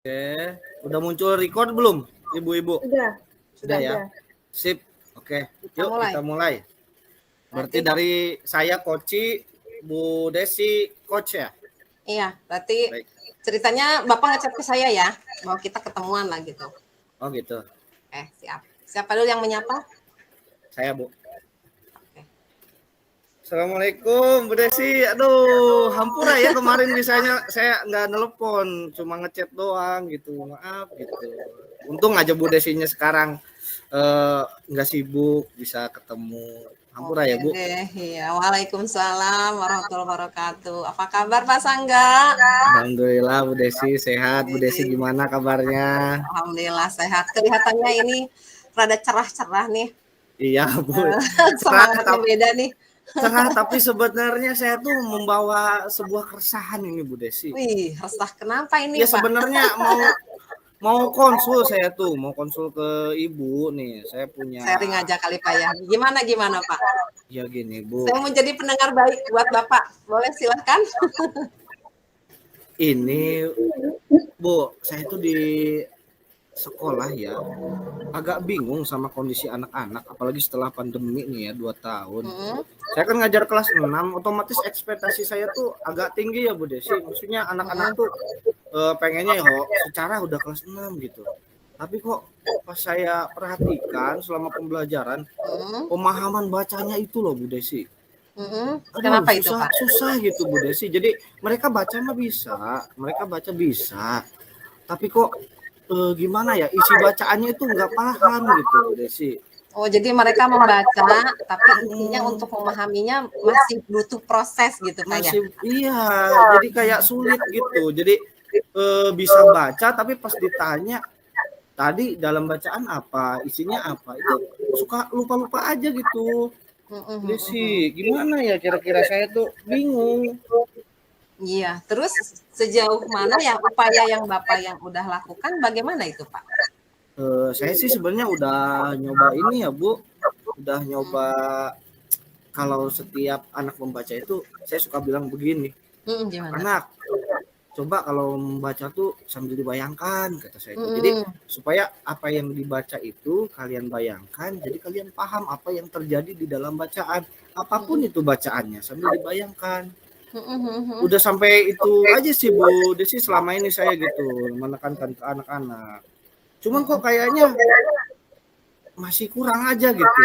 Oke, udah muncul record belum, Ibu-ibu? Sudah ya. Sip. Oke, yuk mulai. kita mulai. Berarti dari saya Koci, Bu Desi coach ya? Iya, berarti Baik. ceritanya Bapak ngechat ke saya ya, bahwa kita ketemuan lah gitu. Oh gitu. Siap. Siapa dulu yang menyapa? Saya, Bu. Oke. Assalamualaikum, Bu Desi. Aduh, hampura ya kemarin bisanya saya nggak nelpon, cuma ngechat doang gitu. Maaf gitu. Untung aja Bu Desinya sekarang nggak sibuk, bisa ketemu. Hampura ya, Bu. Iya. Waalaikumsalam warahmatullahi wabarakatuh. Apa kabar Pak Sangga? Alhamdulillah Bu Desi sehat. Bu Desi gimana kabarnya? Alhamdulillah sehat. Kelihatannya ini rada cerah-cerah nih. Iya, Bu. Semangatnya beda nih. Cerah, tapi sebenarnya saya tuh membawa sebuah keresahan ini Bu Desi. Wih, resah kenapa ini ya Pak? Sebenarnya mau konsul saya tuh, mau konsul ke Ibu nih. Saya punya sharing aja kali Pak ya. Gimana Pak? Ya gini Bu. Saya mau jadi pendengar baik buat Bapak. Boleh silahkan. Ini Bu, saya tuh di sekolah ya agak bingung sama kondisi anak-anak, apalagi setelah pandemi nih ya 2 tahun. Saya kan ngajar kelas 6, otomatis ekspektasi saya tuh agak tinggi ya Bu Desi. Maksudnya anak-anak tuh pengennya ya secara udah kelas 6 gitu. Tapi kok pas saya perhatikan selama pembelajaran, pemahaman bacanya itu loh Bu Desi. Kenapa itu Pak? Susah gitu Bu Desi. Jadi mereka baca mah bisa, mereka baca bisa. Tapi kok gimana ya, isi bacaannya itu nggak paham gitu Bu Desi. Oh, jadi mereka membaca, tapi intinya untuk memahaminya masih butuh proses gitu Pak ya? Iya, jadi kayak sulit gitu. Jadi bisa baca, tapi pas ditanya tadi dalam bacaan apa, isinya apa, itu suka lupa-lupa aja gitu. Desi, gimana ya kira-kira, saya tuh bingung. Iya, terus sejauh mana ya upaya yang Bapak yang udah lakukan, bagaimana itu Pak? Saya sih sebenarnya udah nyoba ini ya Bu, udah nyoba. Kalau setiap anak membaca itu, saya suka bilang begini, anak, coba kalau membaca tuh sambil dibayangkan, kata saya itu. Jadi supaya apa yang dibaca itu kalian bayangkan, jadi kalian paham apa yang terjadi di dalam bacaan. Apapun itu bacaannya, sambil dibayangkan. Udah sampai itu aja sih Bu Desi selama ini saya gitu menekankan ke anak-anak. Cuman kok kayaknya masih kurang aja gitu.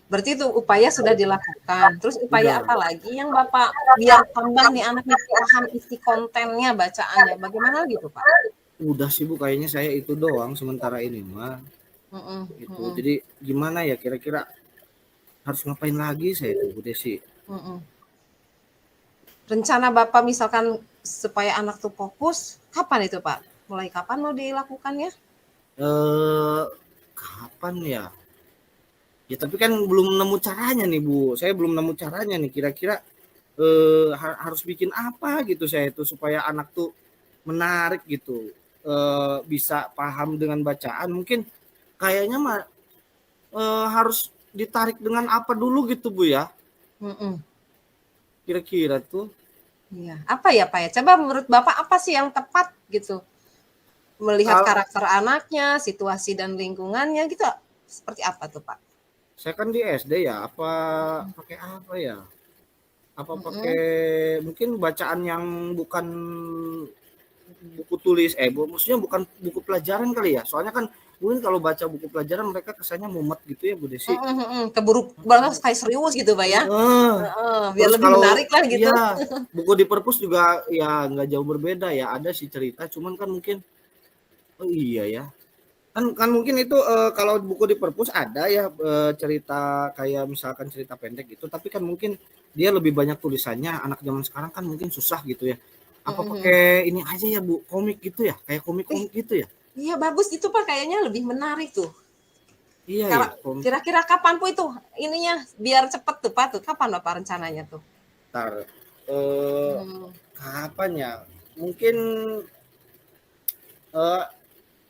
Berarti itu upaya sudah dilakukan. Terus upaya apa lagi yang Bapak biar tambah nih anak nih paham isi kontennya, bacaannya, bagaimana gitu Pak? Udah sih Bu, kayaknya saya itu doang sementara ini mah. Gitu. Jadi gimana ya kira-kira harus ngapain lagi saya itu Bu Desi? Rencana Bapak misalkan supaya anak tuh fokus, kapan itu Pak? Mulai kapan mau dilakukannya? Kapan ya? Ya tapi kan belum nemu caranya nih Bu. Saya belum nemu caranya nih, kira-kira harus bikin apa gitu saya itu supaya anak tuh menarik gitu. Bisa paham dengan bacaan. Mungkin kayaknya mah harus ditarik dengan apa dulu gitu Bu ya? Kira-kira tuh. Iya, apa ya Pak ya? Coba menurut Bapak apa sih yang tepat gitu? Melihat karakter anaknya, situasi dan lingkungannya gitu, seperti apa tuh Pak? Saya kan di SD ya, apa pakai apa ya? Apa pakai mungkin bacaan yang bukan buku tulis, maksudnya bukan buku pelajaran kali ya? Soalnya kan mungkin kalau baca buku pelajaran mereka kesannya mumet gitu ya Bu Desi. Keburu banget kayak serius gitu Pak ya? Biar lebih kalau, menarik lah gitu. Ya, buku di perpus juga ya nggak jauh berbeda ya, ada sih cerita, cuman kan mungkin iya ya. Kan mungkin itu kalau buku di perpus ada ya cerita kayak misalkan cerita pendek gitu, tapi kan mungkin dia lebih banyak tulisannya. Anak zaman sekarang kan mungkin susah gitu ya. Apa pakai ini aja ya Bu, komik gitu ya, kayak komik-komik gitu ya? Iya bagus itu Pak, kayaknya lebih menarik tuh. Iya ya. Kira-kira kapan Bu itu ininya biar cepet tuh Pak tuh, kapan Bapak rencananya tuh? Ntar kapan ya? Mungkin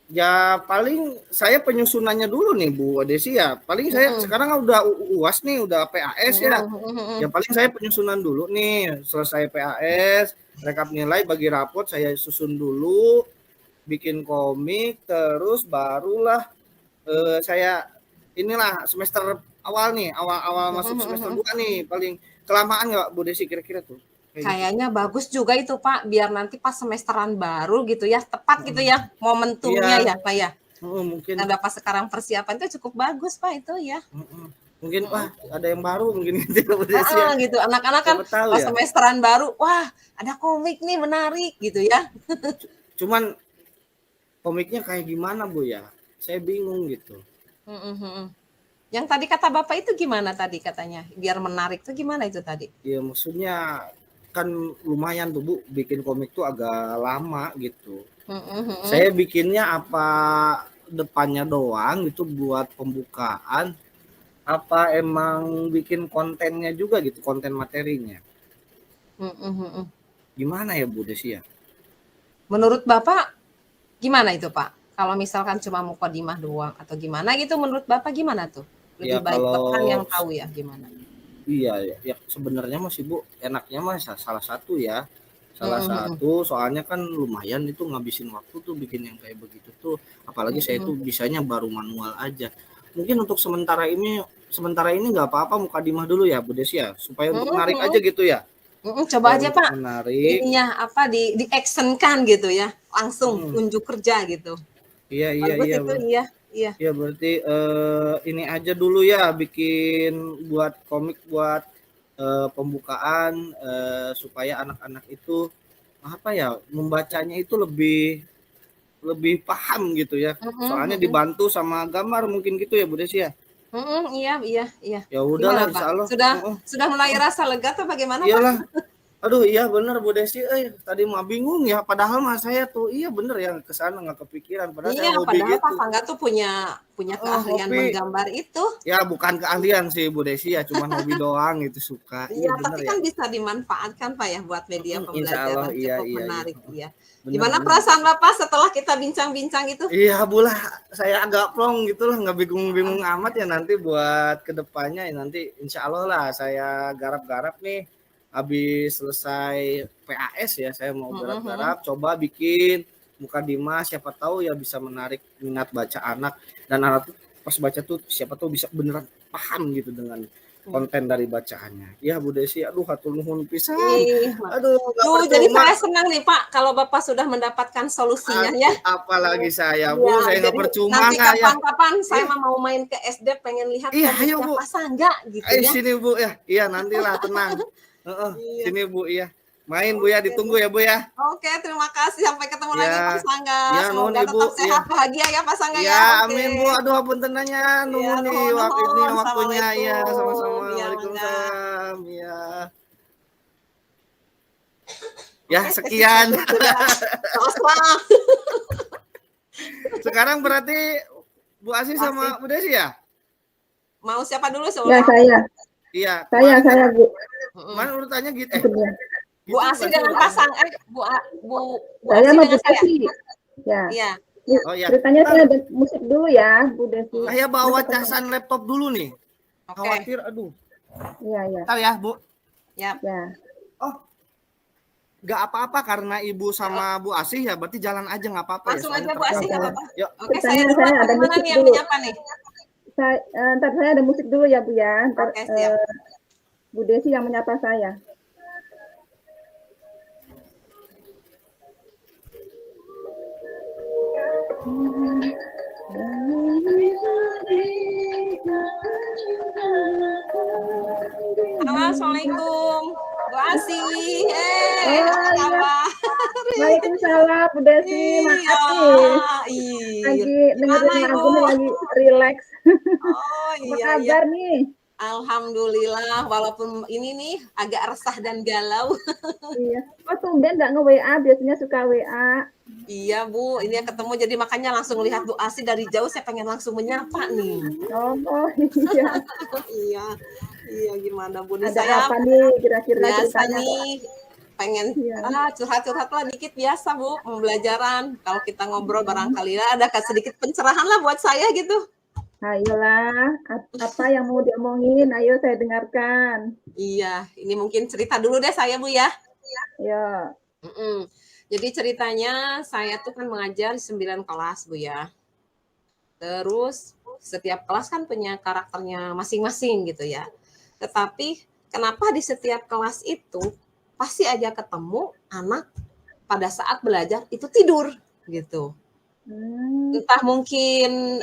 ya paling saya penyusunannya dulu nih Bu Desi ya. Paling saya sekarang udah UAS nih, udah PAS ya. Ya paling saya penyusunan dulu nih. Selesai PAS, rekap nilai, bagi rapot saya susun dulu. bikin komik, terus barulah saya inilah semester awal nih, awal masuk semester 2 nih, paling kelamaan nggak Bu Desi kira-kira tuh? Kayaknya gitu. Bagus juga itu Pak, biar nanti pas semesteran baru gitu ya, tepat gitu ya momentumnya ya Pak ya. Mungkin. Nah, pas sekarang persiapan itu cukup bagus Pak itu ya. Mungkin wah ada yang baru mungkin gitu Bu Desi ya. Gitu anak-anak kan pas semesteran baru, wah ada komik nih menarik gitu ya. Cuman komiknya kayak gimana Bu ya? Saya bingung gitu. Yang tadi kata Bapak itu gimana tadi katanya? Biar menarik tuh gimana itu tadi? Ya maksudnya kan lumayan tuh Bu, bikin komik tuh agak lama gitu. Saya bikinnya apa depannya doang gitu buat pembukaan, apa emang bikin kontennya juga gitu, konten materinya. Gimana ya Bu Desi ya? Menurut Bapak gimana itu Pak? Kalau misalkan cuma mukadimah doang atau gimana gitu, menurut Bapak gimana tuh? Lebih ya, baik Bapak yang tahu ya gimana? Iya ya sebenarnya masih Bu enaknya mas salah satu ya. Salah satu soalnya kan lumayan itu ngabisin waktu tuh bikin yang kayak begitu tuh, apalagi saya tuh bisanya baru manual aja. Mungkin untuk sementara ini nggak apa-apa mukadimah dulu ya Bu Desi ya, supaya untuk menarik aja gitu ya. Coba aja Pak, ininya apa di actionkan gitu ya, langsung unjuk kerja gitu. Iya. Iya berarti ini aja dulu ya bikin buat komik buat pembukaan supaya anak-anak itu apa ya membacanya itu lebih paham gitu ya. Soalnya dibantu sama gambar mungkin gitu ya Bu Desi ya. Iya. Ya udah Insya Allah. Sudah mulai rasa lega tuh bagaimana Iyalah. Pak? Aduh iya bener Bu Desi, tadi mah bingung ya, padahal mah saya tuh iya bener yang kesana nggak kepikiran, padahal saya hobi padahal gitu. Pak Sangga tuh punya keahlian menggambar itu. Ya bukan keahlian sih Bu Desi ya, cuma hobi doang itu suka. Iya tapi kan bisa dimanfaatkan Pak ya buat media pembelajaran cukup menarik ya. Gimana perasaan Bapak setelah kita bincang-bincang itu? Iya Bu lah, saya agak plong gitu lah, nggak bingung-bingung amat ya nanti buat kedepannya ya nanti Insya Allah lah saya garap-garap nih. Habis selesai PAS ya saya mau garap-garap coba bikin mukadimah siapa tahu ya bisa menarik minat baca anak dan anak tuh pas baca tuh siapa tahu bisa beneran paham gitu dengan konten dari bacaannya. Ya Bu Desi aduh hatur nuhun pisan. Aduh jadi saya senang nih Pak kalau Bapak sudah mendapatkan solusinya ya. Apalagi saya Bu saya nggak percuma nanti kapan-kapan saya mau main ke SD pengen lihat komiknya Pak Sangga gitu ya. Sini Bu ya. Iya nantilah tenang. Sini Bu ya. Main Bu ya, ditunggu ya Bu ya. Oke, terima kasih. Sampai ketemu lagi Pak Sangga. Semoga tetap sehat, bahagia ya Pak Sangga ya. Amin Bu. Aduh apuntenannya nuhun nih waktunya ya. Sama-sama. Waalaikumsalam. Ya, sekian. Sekarang berarti Bu Asi sama Bu Desi ya? Mau siapa dulu? Ya, saya. Iya. Saya Bu. Mana urutannya gitu? Bu Asi dengan pasang Bu saya mau Bu Desi. Ya. Iya. Oh ya. Ceritanya saya ada musik dulu ya, Bu Desi. Saya bawa casan laptop dulu nih. Khawatir, aduh. Iya. Bentar ya, Bu. Ya. Oh. Nggak apa-apa karena Ibu sama Bu Asih ya, berarti jalan aja nggak apa-apa. Langsung aja Bu Asih nggak apa-apa. Oke, saya ada musik yang menyapa nih. Ntar saya ada musik dulu ya Bu ya. Ntar siap. Bu Desi yang menyapa saya. Halo, Assalamualaikum Bu Asi. Apa kabar? Waalaikumsalam Bu Desi. Makasih. Lagi dengerin lagu lagi relax. Apa kabar nih? Alhamdulillah, walaupun ini nih agak resah dan galau. Iya. Oh tumben nggak nge-WA, biasanya suka WA. Iya Bu, ini ketemu jadi makanya langsung lihat Bu Asi dari jauh, saya pengen langsung menyapa nih. Oh iya. Iya gimana Bu? Ada apa nih kira-kira biasa nih? Pengen curhat-curhat lah dikit biasa Bu, pembelajaran. Kalau kita ngobrol barangkali ada sedikit pencerahan lah buat saya gitu. Ayolah, apa yang mau diomongin? Ayo saya dengarkan. Iya, ini mungkin cerita dulu deh saya Bu ya. Ya. Jadi ceritanya saya tuh kan mengajar di 9 kelas, Bu ya. Terus setiap kelas kan punya karakternya masing-masing gitu ya. Tetapi kenapa di setiap kelas itu pasti aja ketemu anak pada saat belajar itu tidur gitu. Entah mungkin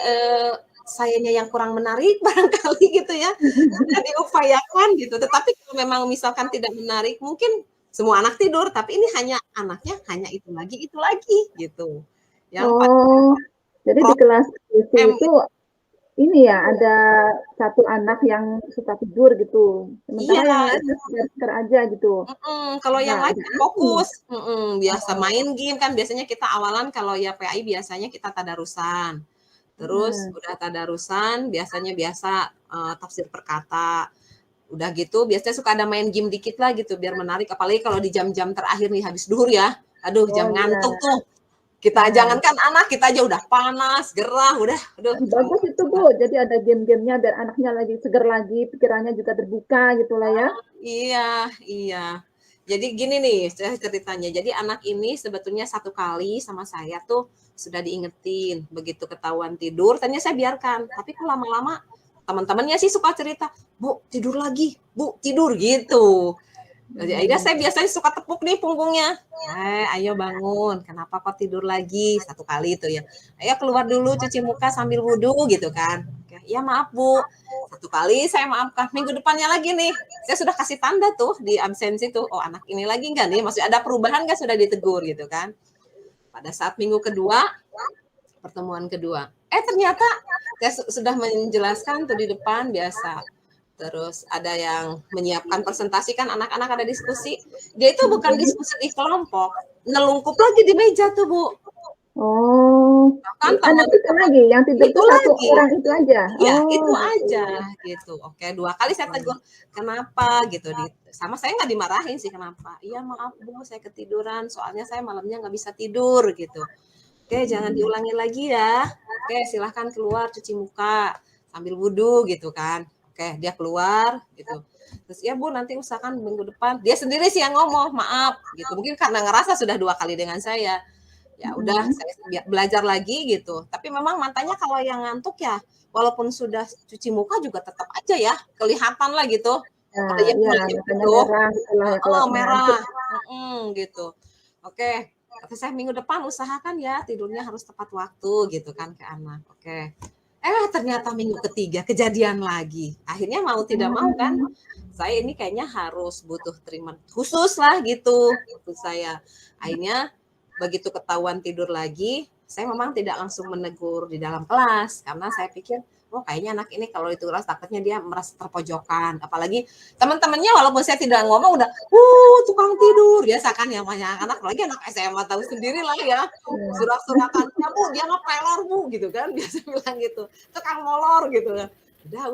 sayanya yang kurang menarik barangkali gitu ya, sudah diupayakan gitu. Tetapi kalau memang misalkan tidak menarik, mungkin semua anak tidur, tapi ini hanya anaknya hanya itu lagi gitu. Yang jadi di kelas itu ini ya ada satu anak yang suka tidur gitu, sementara yang lainnya segar aja gitu. Kalau yang lain fokus, biasa main game kan biasanya kita awalan kalau ya PAI biasanya kita tadarusan. Terus udah tadarusan biasanya tafsir perkata. Udah gitu biasanya suka ada main game dikit lah gitu biar menarik, apalagi kalau di jam-jam terakhir nih habis duhur ya. Aduh, jam ngantuk tuh. Kita jangankan anak, kita aja udah panas, gerah, udah. Bagus itu Bu, jadi ada game-gamenya biar anaknya lagi seger lagi, pikirannya juga terbuka gitu lah ya. Iya. Jadi gini nih ceritanya, jadi anak ini sebetulnya 1 kali sama saya tuh sudah diingetin, begitu ketahuan tidur, tadinya saya biarkan, tapi kok lama-lama teman-temannya sih suka cerita, Bu tidur lagi, Bu tidur gitu. Jadi akhirnya saya biasanya suka tepuk nih punggungnya. Ayo bangun, kenapa kok tidur lagi? 1 kali itu ya. Ayo keluar dulu cuci muka sambil wudhu gitu kan. Iya maaf Bu. 1 kali saya maafkan. Minggu depannya lagi nih, saya sudah kasih tanda tuh di absensi tuh. Oh anak ini lagi enggak nih? Maksudnya ada perubahan enggak, sudah ditegur gitu kan. Pada saat minggu kedua, pertemuan kedua. Ternyata saya sudah menjelaskan tuh di depan biasa. Terus ada yang menyiapkan presentasi kan anak-anak ada diskusi. Dia itu bukan diskusi di kelompok, nelungkup lagi di meja tuh Bu. Kan anak itu lagi yang tidur itu satu orang itu aja. Iya, itu aja gitu. Oke, 2 kali saya tegur. Kenapa gitu? Sama saya nggak dimarahin sih kenapa. Iya maaf Bu, saya ketiduran. Soalnya saya malamnya nggak bisa tidur gitu. Oke, jangan diulangi lagi ya. Oke, silahkan keluar cuci muka sambil wudhu gitu kan. Oke, dia keluar gitu. Terus ya Bu, nanti usahakan minggu depan. Dia sendiri sih yang ngomong, maaf gitu. Mungkin karena ngerasa sudah 2 kali dengan saya. Ya udah, saya belajar lagi gitu. Tapi memang matanya kalau yang ngantuk ya, walaupun sudah cuci muka juga tetap aja ya, kelihatan lah gitu. Merah. Gitu. Oke, kata saya minggu depan usahakan ya tidurnya harus tepat waktu gitu kan ke anak. Oke. Ternyata minggu ketiga kejadian lagi. Akhirnya mau tidak mau kan, saya ini kayaknya harus butuh treatment khusus lah gitu. Saya akhirnya begitu ketahuan tidur lagi, saya memang tidak langsung menegur di dalam kelas karena saya pikir, kayaknya anak ini kalau itu kelas takutnya dia merasa terpojokan. Apalagi teman-temannya walaupun saya tidak ngomong udah, tukang tidur. Biasa kan yang banyak anak, lagi anak SMA tahu sendiri lah ya. Surak-surakan, ya Bu, dia mah pelor Bu gitu kan. Biasa bilang gitu. Tukang molor gitu. Udah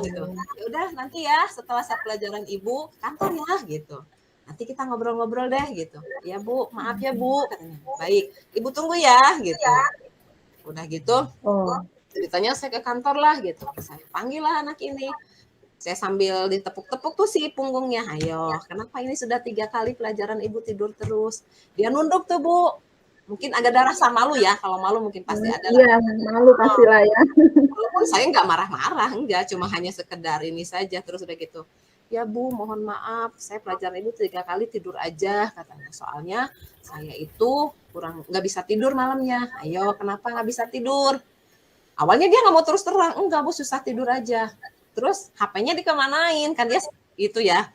gitu. Ya udah nanti ya setelah saat pelajaran Ibu kantor ya gitu. Nanti kita ngobrol-ngobrol deh gitu. Ya Bu, maaf ya Bu katanya. Baik, Ibu tunggu ya gitu. Udah gitu. Ceritanya saya ke kantor lah gitu. Saya panggil lah anak ini. Saya sambil ditepuk-tepuk tuh si punggungnya. Ayo, kenapa ini sudah 3 kali pelajaran Ibu tidur terus? Dia nunduk tuh Bu. Mungkin ada rasa malu ya. Kalau malu mungkin pasti ada. Iya, malu pastilah ya. Walaupun saya nggak marah-marah, enggak. Cuma hanya sekedar ini saja. Terus udah gitu. Ya Bu, mohon maaf, saya pelajaran Ibu 3 kali tidur aja katanya. Soalnya saya itu nggak bisa tidur malamnya. Ayo, kenapa nggak bisa tidur? Awalnya dia nggak mau terus terang, enggak Bu, susah tidur aja. Terus HP-nya dikemanain kan dia itu ya.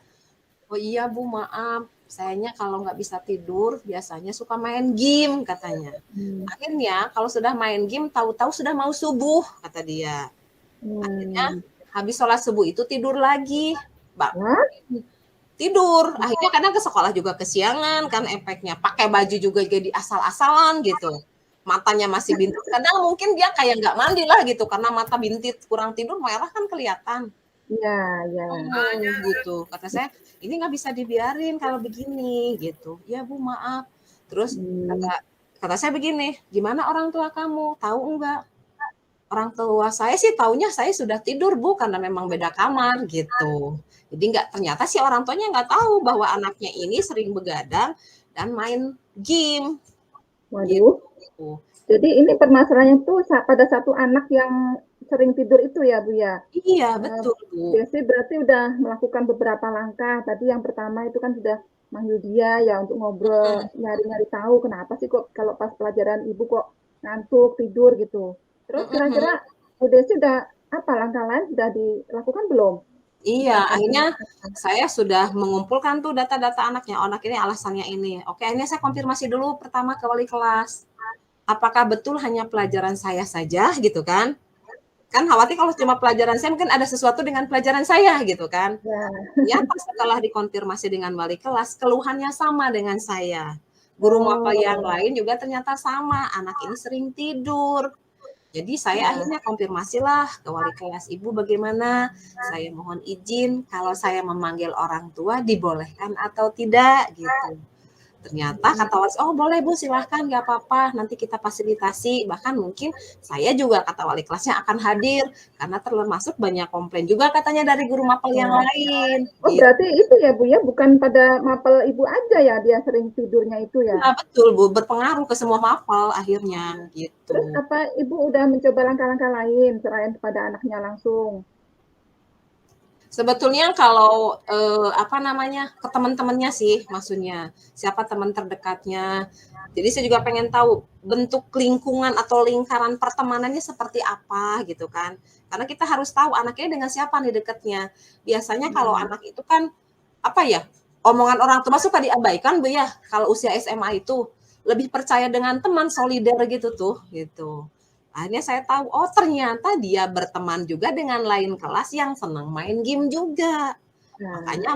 Oh iya Bu, maaf, sayanya kalau nggak bisa tidur biasanya suka main game katanya. Akhirnya kalau sudah main game tahu-tahu sudah mau subuh kata dia. Akhirnya habis sholat subuh itu tidur lagi. Tidur, akhirnya kadang ke sekolah juga kesiangan kan efeknya, pakai baju juga jadi asal-asalan gitu, matanya masih bintit, kadang mungkin dia kayak nggak mandi lah gitu karena mata bintit, kurang tidur merah kan kelihatan. Iya. Gitu, kata saya ini nggak bisa dibiarin kalau begini gitu. Ya Bu maaf. Terus kata saya begini, gimana orang tua kamu tahu enggak? Orang tua saya sih taunya saya sudah tidur Bu karena memang beda kamar gitu. Jadi ternyata si orang tuanya nggak tahu bahwa anaknya ini sering begadang dan main game. Waduh. Gitu. Jadi ini permasalahannya tuh pada satu anak yang sering tidur itu ya Bu ya? Iya betul Bu. Desi berarti udah melakukan beberapa langkah. Tadi yang pertama itu kan sudah manggil dia ya untuk ngobrol, nyari-nyari tahu kenapa sih kok kalau pas pelajaran ibu kok ngantuk, tidur gitu. Terus kira-kira Bu Desi udah apa langkah lain sudah dilakukan belum? Iya, akhirnya saya sudah mengumpulkan tuh data-data anaknya. Oh, anak ini alasannya ini. Oke, akhirnya saya konfirmasi dulu pertama ke wali kelas. Apakah betul hanya pelajaran saya saja gitu kan? Kan khawatir kalau cuma pelajaran saya mungkin ada sesuatu dengan pelajaran saya gitu kan. Ternyata setelah dikonfirmasi dengan wali kelas, keluhannya sama dengan saya. Guru mapel yang lain juga ternyata sama, anak ini sering tidur. Jadi saya akhirnya konfirmasilah ke wali kelas, Ibu bagaimana? Saya mohon izin kalau saya memanggil orang tua dibolehkan atau tidak gitu. Ternyata kata wali, oh boleh Bu silahkan nggak apa-apa nanti kita fasilitasi, bahkan mungkin saya juga kata wali kelasnya akan hadir karena termasuk banyak komplain juga katanya dari guru mapel yang lain. Oh gitu. Berarti itu ya Bu ya, bukan pada mapel Ibu aja ya dia sering tidurnya itu ya? Nah, betul Bu, berpengaruh ke semua mapel akhirnya gitu. Terus apa Ibu udah mencoba langkah-langkah lain selain kepada anaknya langsung? Sebetulnya kalau ke teman-temannya sih maksudnya siapa teman terdekatnya. Jadi saya juga pengen tahu bentuk lingkungan atau lingkaran pertemanannya seperti apa gitu kan. Karena kita harus tahu anaknya dengan siapa nih dekatnya. Biasanya kalau anak itu kan apa ya? Omongan orang tua suka diabaikan Bu ya. Kalau usia SMA itu lebih percaya dengan teman solider gitu tuh gitu. Akhirnya saya tahu, oh ternyata dia berteman juga dengan lain kelas yang senang main game juga. Makanya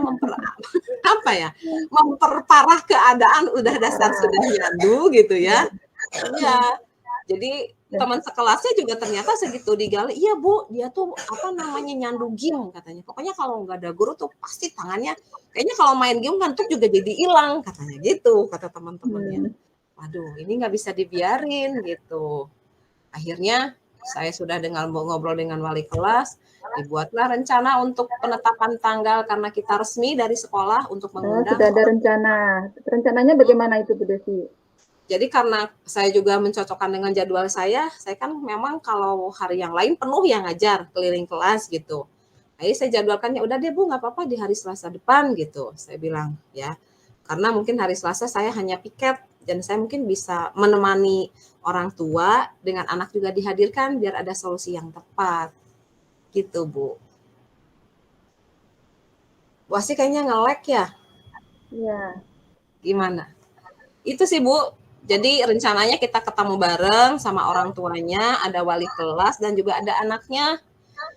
memperparah keadaan udah dasar sudah nyandu gitu ya. Iya. Jadi teman sekelasnya juga ternyata segitu digali, iya Bu, dia tuh nyandu game katanya. Pokoknya kalau nggak ada guru tuh pasti tangannya, kayaknya kalau main game ngantuk juga jadi hilang katanya gitu, kata teman-temannya. Waduh, ini nggak bisa dibiarin gitu. Akhirnya saya sudah ngobrol dengan wali kelas, dibuatlah rencana untuk penetapan tanggal karena kita resmi dari sekolah untuk mengundang. Sudah ada rencana. Rencananya bagaimana itu Bu Desi? Jadi karena saya juga mencocokkan dengan jadwal saya kan memang kalau hari yang lain penuh yang ngajar keliling kelas gitu. Jadi saya jadwalkannya udah deh Bu nggak apa-apa di hari Selasa depan gitu. Saya bilang ya karena mungkin hari Selasa saya hanya piket dan saya mungkin bisa menemani orang tua dengan anak juga dihadirkan biar ada solusi yang tepat gitu Bu. Bu Asih kayaknya nge-lag ya? Iya. Gimana? Itu sih Bu. Jadi rencananya kita ketemu bareng sama orang tuanya, ada wali kelas dan juga ada anaknya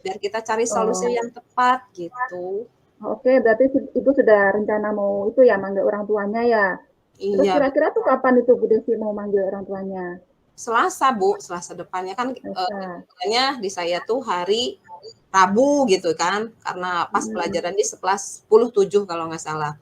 biar kita cari solusi yang tepat gitu. Oke, berarti Ibu sudah rencana mau itu ya manggil orang tuanya ya. Terus Iya. kira-kira tuh kapan itu Bu Desi mau manggil orang tuanya? Selasa Bu, Selasa depannya kan di saya tuh hari Rabu gitu kan, karena pas pelajaran di 11.10.7 kalau nggak salah.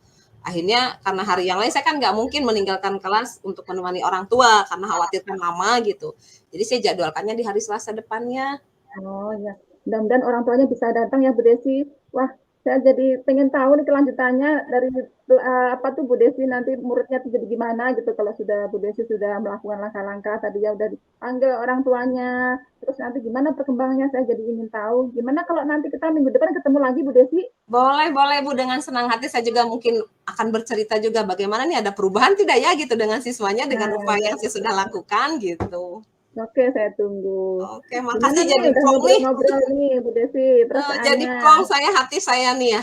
Akhirnya karena hari yang lain saya kan nggak mungkin meninggalkan kelas untuk menemani orang tua karena khawatir kan lama gitu. Jadi saya jadwalkannya di hari Selasa depannya. Oh ya, mudah-mudahan orang tuanya bisa datang ya Bu Desi. Wah, saya jadi pengen tahu nih kelanjutannya dari apa tuh Bu Desi nanti muridnya tuh jadi gimana gitu kalau sudah Bu Desi sudah melakukan langkah-langkah tadi ya udah dipanggil orang tuanya. Terus nanti gimana perkembangannya saya jadi ingin tahu. Gimana kalau nanti kita minggu depan ketemu lagi Bu Desi? Boleh Bu, dengan senang hati saya juga mungkin akan bercerita juga bagaimana nih ada perubahan tidak ya gitu dengan siswanya dengan upaya yang saya sudah lakukan gitu. Oke, saya tunggu. Oke, makasih Gimana jadi nih, udah plong nih. ngobrol-ngobrol nih Bu Desi, Jadi plong hati saya nih ya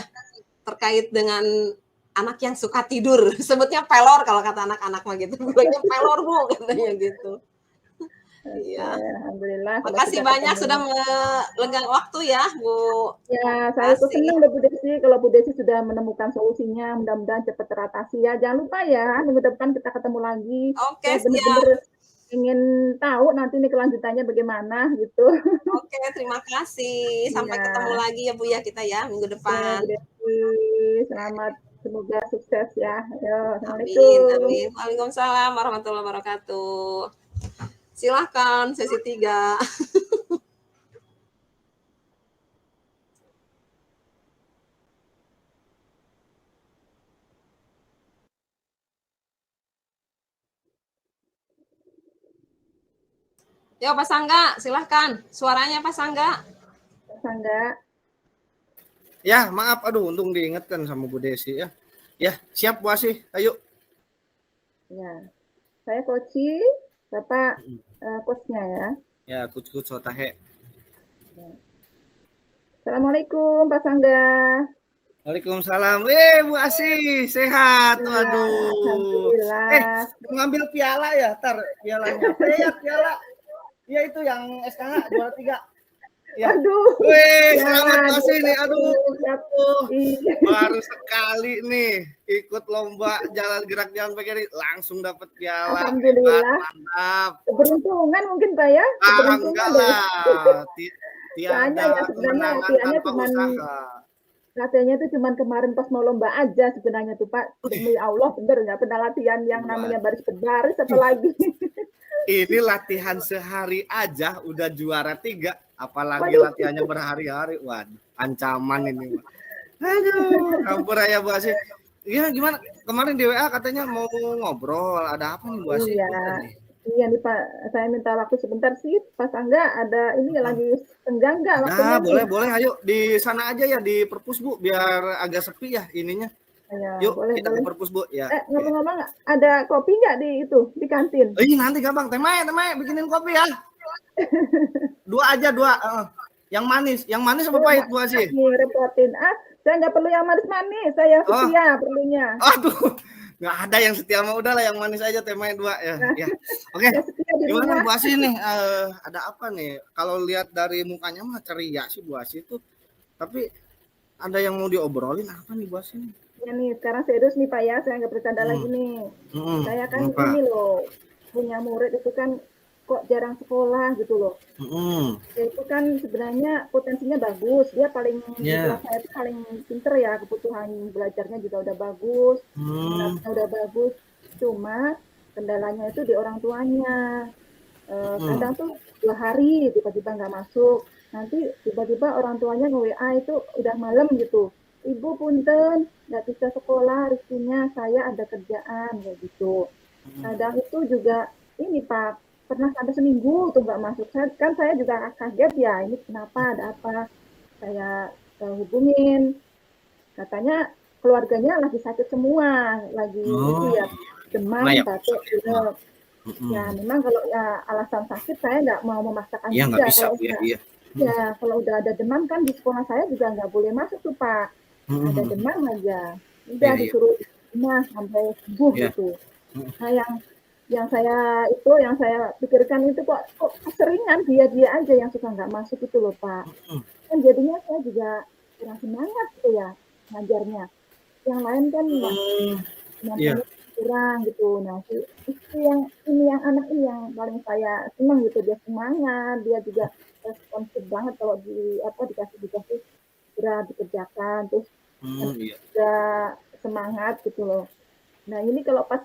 terkait dengan anak yang suka tidur. Sebutnya pelor kalau kata anak-anak mah gitu. Bilangnya pelor Bu katanya gitu. Iya. Alhamdulillah. Makasih banyak sudah melenggang waktu ya Bu. Ya, saya tuh senang Bu Desi kalau Bu Desi sudah menemukan solusinya. Mudah-mudahan cepat teratasi ya. Jangan lupa ya, minggu depan kita ketemu lagi. Oke, saya benar-benar ingin tahu nanti nih kelanjutannya bagaimana gitu. Oke, terima kasih. Sampai ketemu lagi ya Bu ya kita ya minggu depan. Bu Desi, selamat, semoga sukses ya. Ayo, Assalamualaikum. Amin. Waalaikumsalam warahmatullahi wabarakatuh. Silakan sesi 3. Yo Pak Sangga, silahkan. Suaranya Pak Sangga. Pak Sangga. Ya, maaf, aduh, untung diingatkan sama Bu Desi ya. Ya, siap Bu Asih, ayo. Ya, saya Koci, Bapak coachnya ya. Ya, coach Sotahe. Assalamualaikum Pak Sangga. Waalaikumsalam. Bu Asih, sehat. Waduh. Alhamdulillah. Mau ngambil piala ya, pialanya. Lihat piala. Iya itu yang SKH juara 3. Ya. Aduh. Selamat Bu Asih nih. Aduh. Baru sekali nih ikut lomba jalan pakai langsung dapat piala. Alhamdulillah. Mantap. Keberuntungan mungkin Pak ya? Enggak lah. Tiada kemenangan tanpa usaha. Latihannya itu cuma kemarin pas mau lomba aja sebenarnya tuh Pak. Demi Allah bener nggak pernah latihan yang namanya baris berbaris apalagi. Ini latihan sehari aja udah juara 3. Apalagi latihannya berhari-hari. Waduh, ancaman ini. Aduh, ampun ya Bu Asih. Gimana? Kemarin di WA katanya mau ngobrol. Ada apa nih Bu Asih? Iya nih Pak, saya minta waktu sebentar sih. Pas enggak ada ini lagi tenggang enggak waktunya? Boleh. Ayo di sana aja ya di perpus Bu, biar agak sepi ya ininya. Ya, yuk boleh. Kita ke perpus Bu ya. Ngomong-ngomong ada kopi nggak di kantin? Nanti gampang. Temai bikinin kopi ya. 2 aja. Yang manis apa pahit Bu Asih? Repotin. Saya nggak perlu yang manis-manis, saya setia perlunya. Aduh. Nggak ada yang setia mah, udahlah yang manis aja, temanya 2 ya. Oke. Gimana Bu Asih nih? Ada apa nih? Kalau lihat dari mukanya mah ceria sih Bu Asih itu. Tapi ada yang mau diobrolin apa nih Bu Asih nih? Ya nih, sekarang serius nih Pak ya, saya nggak bercanda lagi nih. Saya kan ini loh, punya murid itu kan kok jarang sekolah gitu loh. Ya itu kan sebenarnya potensinya bagus, dia paling di kelas saya itu paling pinter ya, kebutuhan belajarnya juga udah bagus, udah bagus. Cuma kendalanya itu di orang tuanya. Kadang tuh 2 hari tiba-tiba nggak masuk, nanti tiba-tiba orang tuanya nge-WA itu udah malam gitu. Ibu punten nggak bisa sekolah, rezekinya saya ada kerjaan kayak gitu. Kadang itu juga ini Pak, pernah sampai seminggu tuh nggak masuk. Saya juga kaget ya, ini kenapa, ada apa. Saya hubungin, katanya keluarganya lagi sakit semua, lagi itu ya demam, batuk, pilek. Ya memang kalau ya alasan sakit saya nggak mau memaksakan juga. Kalau udah ada demam kan di sekolah saya juga nggak boleh masuk tuh Pak. Ada demam aja, udah disuruh rumah sampai sembuh gitu. Nah yang saya pikirkan itu kok keseringan dia aja yang suka nggak masuk itu loh Pak. Kan jadinya saya juga kurang semangat gitu ya ngajarnya. Yang lain kan kurang gitu. Nah itu yang anak ini yang paling saya senang gitu, dia semangat, dia juga responsif banget kalau dikasih segera dikerjakan, terus juga semangat gitu loh. Nah ini kalau pas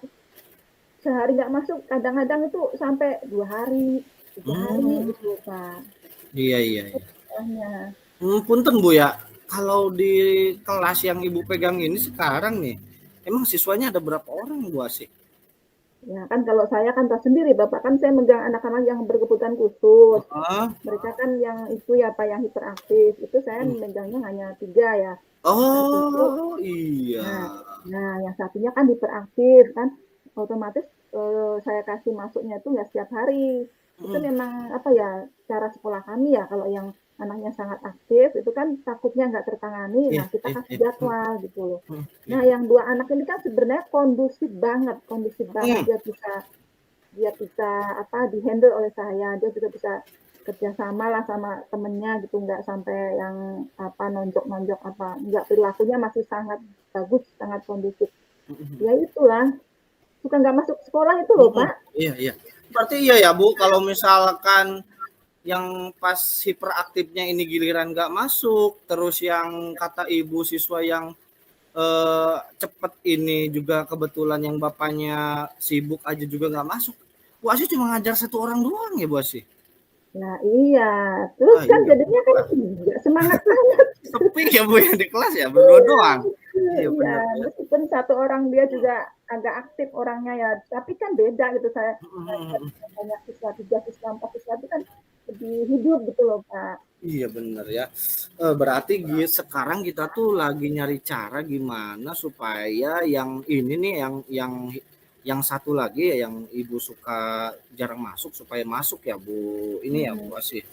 sehari nggak masuk, kadang-kadang itu sampai 2 hari, 3 hari gitu Pak. Iya. Punten Bu ya, kalau di kelas yang Ibu pegang ini sekarang nih, emang siswanya ada berapa orang Bu Asih? Ya kan kalau saya kan tahu sendiri Bapak, kan saya megang anak-anak yang berkebutuhan khusus. Mereka kan yang itu ya Pak, yang hiperaktif, itu saya megangnya hanya 3 ya. Iya. Nah yang satunya kan hiperaktif kan, otomatis saya kasih masuknya itu nggak setiap hari. Itu memang cara sekolah kami ya, kalau yang anaknya sangat aktif itu kan takutnya nggak tertangani, nah kita kasih jadwal gitu loh. Nah yang 2 anak ini kan sebenarnya kondusif banget, dia bisa dihandle oleh saya, dia juga bisa kerjasama lah sama temennya gitu, nggak sampai yang nonjok nggak, perilakunya masih sangat bagus, sangat kondusif. Ya itulah, suka nggak masuk sekolah itu loh Pak. Iya. Berarti iya ya Bu, kalau misalkan yang pas hiperaktifnya ini giliran nggak masuk, terus yang kata Ibu siswa yang cepet ini juga kebetulan yang bapaknya sibuk aja juga nggak masuk. Bu Asih cuma ngajar 1 orang doang ya Bu Asih? Nah iya, terus kan jadinya kan nggak semangat banget. Sepi ya Bu ya di kelas ya, berdua doang. Iya, meskipun 1 orang dia juga agak aktif orangnya ya, tapi kan beda gitu saya banyak siswa 3 siswa 4 siswa itu kan lebih hidup gitu loh Pak. Iya bener ya. Berarti sekarang kita tuh lagi nyari cara gimana supaya yang ini nih yang satu lagi ya yang Ibu suka jarang masuk supaya masuk ya Bu. Ini ya Bu Asih.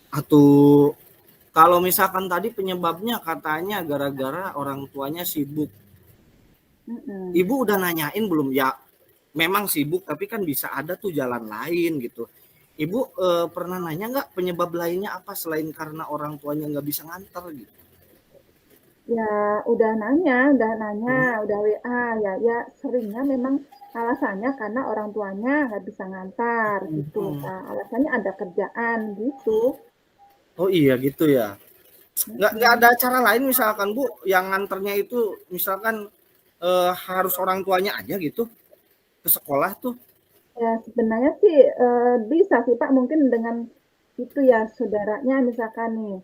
Atau kalau misalkan tadi penyebabnya katanya gara-gara orang tuanya sibuk. Ibu udah nanyain belum ya? Memang sibuk tapi kan bisa ada tuh jalan lain gitu. Ibu pernah nanya nggak penyebab lainnya apa selain karena orang tuanya nggak bisa nganter gitu? Ya udah nanya, udah WA ya seringnya memang alasannya karena orang tuanya nggak bisa ngantar gitu Pak. Alasannya ada kerjaan gitu. Oh iya gitu ya. Nggak ada cara lain misalkan Bu yang nganternya itu misalkan harus orang tuanya aja gitu ke sekolah tuh? Ya sebenarnya sih bisa sih Pak, mungkin dengan itu ya saudaranya misalkan nih.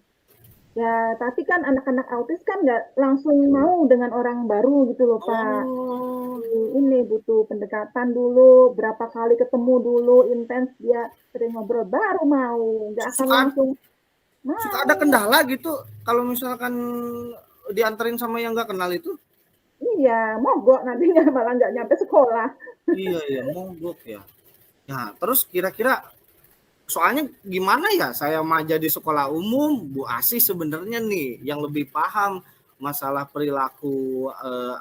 Ya tapi kan anak-anak autis kan nggak langsung mau dengan orang baru gitu loh Pak. Oh. Ini butuh pendekatan dulu, berapa kali ketemu dulu, intens dia sering ngobrol baru mau, nggak akan langsung suka ada kendala gitu kalau misalkan dianterin sama yang nggak kenal itu? Iya, mogok nantinya malah nggak nyampe sekolah. Iya mogok ya. Nah terus kira-kira soalnya gimana ya saya mah jadi sekolah umum Bu Asih sebenarnya nih yang lebih paham masalah perilaku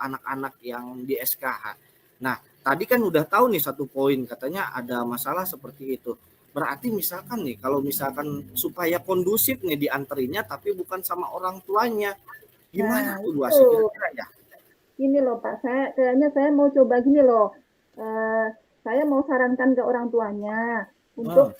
anak-anak yang di SKH. Nah tadi kan udah tahu nih satu poin katanya ada masalah seperti itu. Berarti misalkan nih kalau misalkan supaya kondusif nih dianterinnya tapi bukan sama orang tuanya. Gimana tuh Bu Asih kira-kira ya? Gini loh Pak, kayaknya saya mau coba gini loh. Saya mau sarankan ke orang tuanya untuk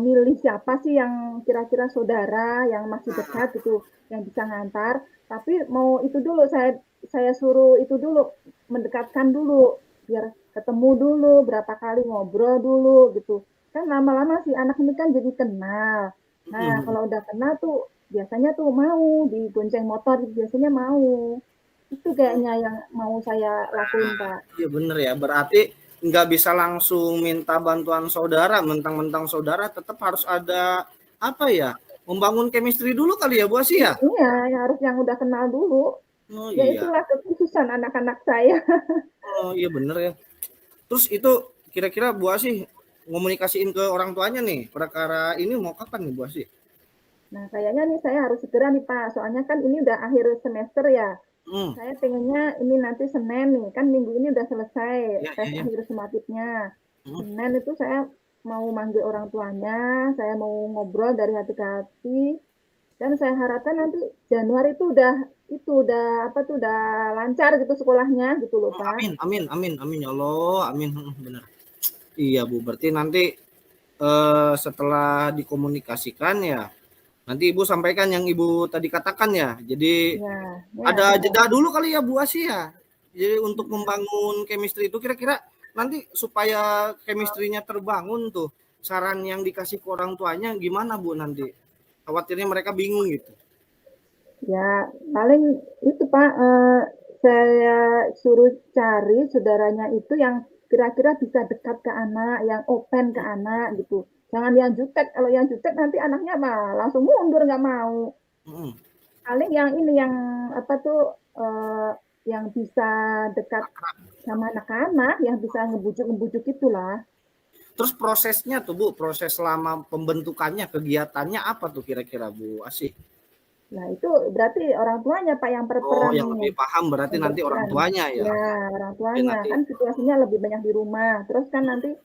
milih siapa sih yang kira-kira saudara yang masih dekat gitu, yang bisa ngantar. Tapi mau itu dulu saya suruh itu dulu mendekatkan dulu biar ketemu dulu, berapa kali ngobrol dulu gitu. Kan lama-lama si anak ini kan jadi kenal. Nah, kalau udah kenal tuh biasanya tuh mau digonceng motor biasanya mau. Itu kayaknya yang mau saya lakuin, Pak. Iya bener ya, berarti nggak bisa langsung minta bantuan saudara, mentang-mentang saudara tetap harus ada apa ya, membangun chemistry dulu kali ya Bu Asih ya? Iya, harus yang udah kenal dulu. Oh Ya iya. itulah kekhususan anak-anak saya. Oh iya bener ya. Terus itu kira-kira Bu Asih komunikasiin ke orang tuanya nih, perkara ini mau kapan nih Bu Asih? Nah, kayaknya nih saya harus segera nih Pak, soalnya kan ini udah akhir semester ya. Saya pengennya ini nanti Senin nih, kan minggu ini udah selesai tes akhir sumatifnya. Senin itu saya mau manggil orang tuanya, saya mau ngobrol dari hati ke hati, dan saya harapkan nanti Januari itu udah lancar gitu sekolahnya gitu loh Pak. Amin ya Allah, amin bener. Iya Bu, berarti nanti setelah dikomunikasikan ya nanti Ibu sampaikan yang Ibu tadi katakan ya. Jadi ada jeda dulu kali ya Bu Asih ya. Jadi untuk membangun chemistry itu kira-kira nanti supaya chemistry-nya terbangun tuh saran yang dikasih ke orang tuanya gimana Bu nanti? Khawatirnya mereka bingung gitu. Ya paling itu Pak, saya suruh cari saudaranya itu yang kira-kira bisa dekat ke anak, yang open ke anak gitu. Jangan yang jutek, kalau yang jutek nanti anaknya mah langsung mundur nggak mau. Paling yang ini yang apa tuh yang bisa dekat sama anak-anak, yang bisa ngebujuk-ngebujuk itulah. Terus prosesnya tuh Bu, proses selama pembentukannya, kegiatannya apa tuh kira-kira Bu Asih? Nah itu berarti orang tuanya Pak yang berperan. Oh yang lebih paham berarti nanti orang tuanya ya? Ya orang tuanya, kan situasinya lebih banyak di rumah. Terus kan nanti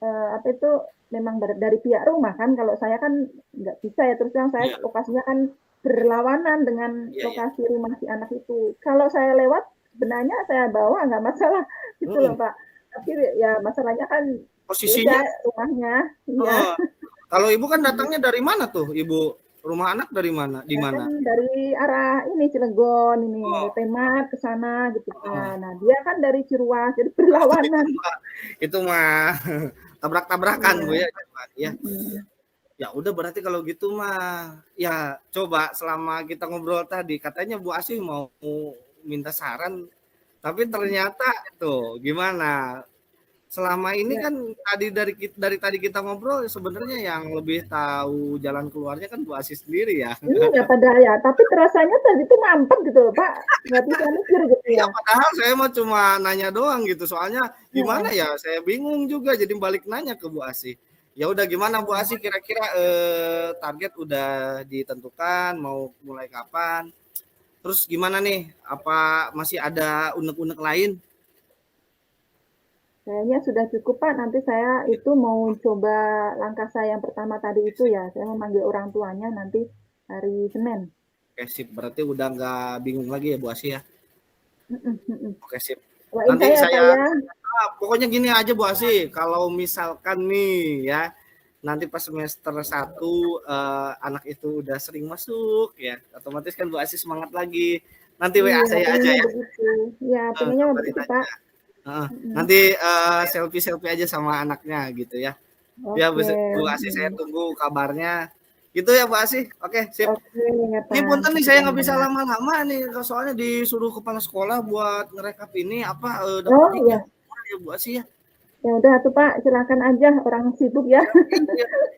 apa itu memang dari pihak rumah kan, kalau saya kan nggak bisa ya, terus yang saya lokasinya kan berlawanan dengan lokasi rumah si anak itu. Kalau saya lewat sebenarnya saya bawa nggak masalah gitu loh Pak. Tapi ya masalahnya kan posisinya beda rumahnya. Iya. Kalau Ibu kan datangnya dari mana tuh Ibu? Rumah anak dari mana? Di mana? Kan dari arah ini Cilegon ini, Temat ke sana gitu kan. Nah, dia kan dari Ciruas, jadi berlawanan. Itu mah tabrak-tabrakan Bu ya. Ya. Ya udah berarti kalau gitu mah ya coba selama kita ngobrol tadi katanya Bu Asih mau minta saran Tapi ternyata tuh gimana? Selama ini kan dari tadi kita ngobrol sebenarnya yang lebih tahu jalan keluarnya kan Bu Asih sendiri ya. Iya ya, tapi terasanya tadi itu mampet gitu loh Pak, nggak bisa mikir gitu Ya ya. padahal saya mau cuma nanya doang gitu, soalnya gimana ya saya bingung juga jadi balik nanya ke Bu Asih. Ya udah gimana Bu Asih kira-kira target udah ditentukan mau mulai kapan? Terus gimana nih? Apa masih ada unek-unek lain? Kayaknya sudah cukup Pak, nanti saya itu mau coba langkah saya yang pertama tadi itu ya, saya memanggil orang tuanya nanti hari Senin. Oke sip, berarti udah nggak bingung lagi ya Bu Asih ya? Oke sip. Doain Nanti saya ya. pokoknya gini aja Bu Asih, kalau misalkan nih ya nanti pas semester 1 anak itu udah sering masuk ya, otomatis kan Bu Asih semangat lagi. Nanti WA saya aja ya. Begitu. Ya, pengennya begitu Pak. Nanti selfie aja sama anaknya gitu ya. Ya Bu Asih saya tunggu kabarnya. Gitu ya Bu Asih. Oke, sip. Ini punten nih saya nggak bisa lama-lama nih soalnya disuruh kepala sekolah buat ngerekap ini apa ya Bu Asih ya. Ya udah tuh Pak, silakan aja, orang sibuk ya.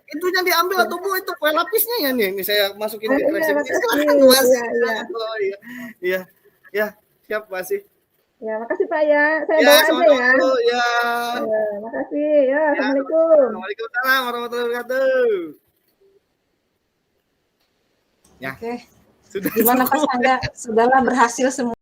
Itu yang diambil atau Bu itu kue lapisnya ya nih. Ini saya masukin ke resepnya. Silakan Bu Asih. Oh iya. Ya, siap Bu Asih. Ya, makasih Pak ya. Saya bawa aja ya. Ya. Makasih. Ya, Assalamualaikum. Waalaikumsalam warahmatullahi wabarakatuh. Ya. Oke. Gimana Pak Sangga? Sudahlah berhasil semua.